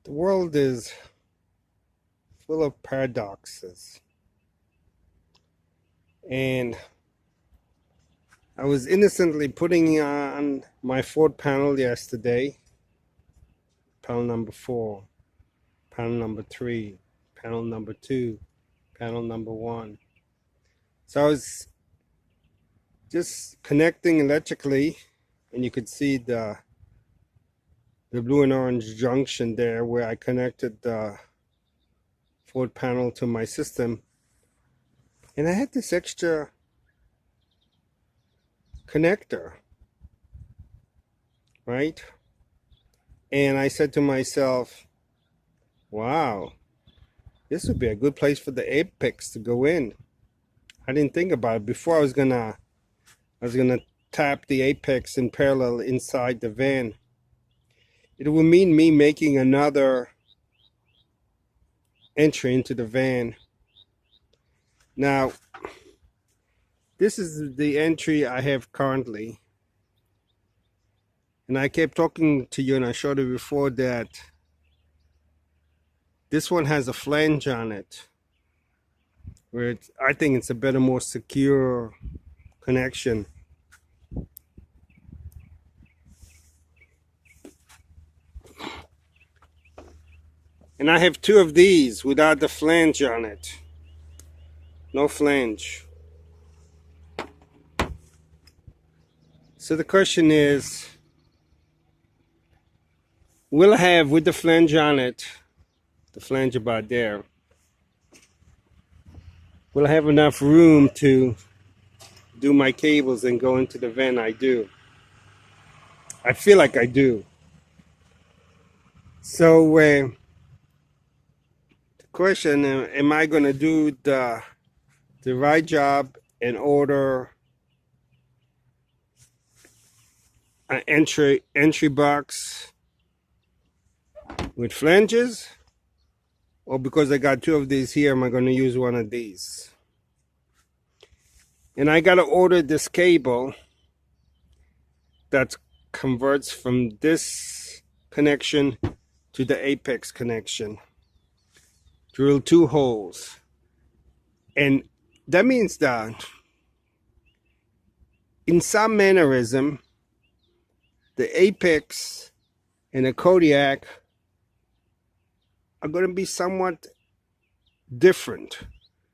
The world is full of paradoxes. And I was innocently putting on my fourth panel yesterday. Panel number 4, panel number 3, panel number 2, panel number 1. So I was just connecting electrically, and you could see the blue and orange junction there where I connected the fourth panel to my system. And I had this extra connector, right? And I said to myself, wow, this would be a good place for the apex to go in. I didn't think about it before. I was gonna tap the apex in parallel inside the van. It would mean me making another entry into the van. Now, this is the entry I have currently. And I kept talking to you, and I showed you before that this one has a flange on it, where I think it's a better, more secure connection. And I have 2 of these without the flange on it. No flange. So the question is, will I have with the flange on it, the flange about there, will I have enough room to do my cables and go into the van? I do. I feel like I do. So the question, am I going to do the right job and order an entry box with flanges, or because I got 2 of these here, am I going to use one of these? And I got to order this cable that converts from this connection to the apex connection. Drill 2 holes, and that means that in some mannerism, the apex and the Kodiak are going to be somewhat different.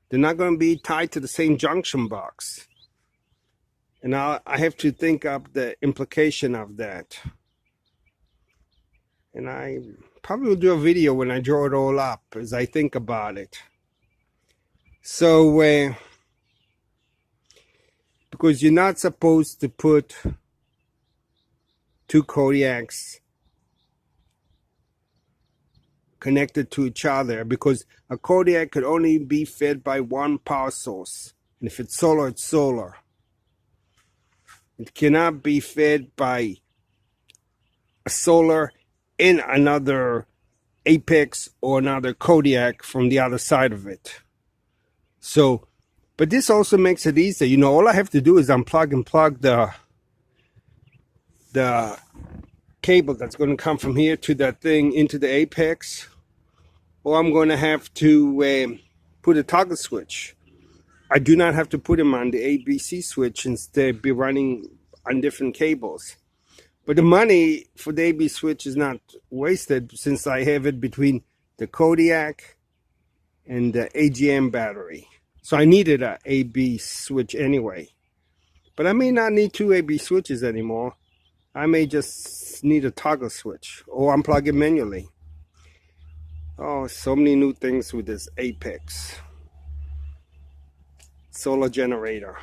They're not going to be tied to the same junction box. And I have to think of the implication of that. And I probably will do a video when I draw it all up as I think about it. So, because you're not supposed to put 2 Kodiaks connected to each other, because a Kodiak could only be fed by one power source. And if it's solar, it's solar. It cannot be fed by a solar in another apex or another Kodiak from the other side of it. So, but this also makes it easier. You know, all I have to do is unplug and plug the cable that's going to come from here to that thing into the apex, or I'm going to have to put a toggle switch. I do not have to put them on the ABC switch, instead be running on different cables. But the money for the AB switch is not wasted, since I have it between the Kodiak and the AGM battery. So I needed an AB switch anyway. But I may not need 2 AB switches anymore. I may just need a toggle switch, or unplug it manually. Oh, so many new things with this apex solar generator.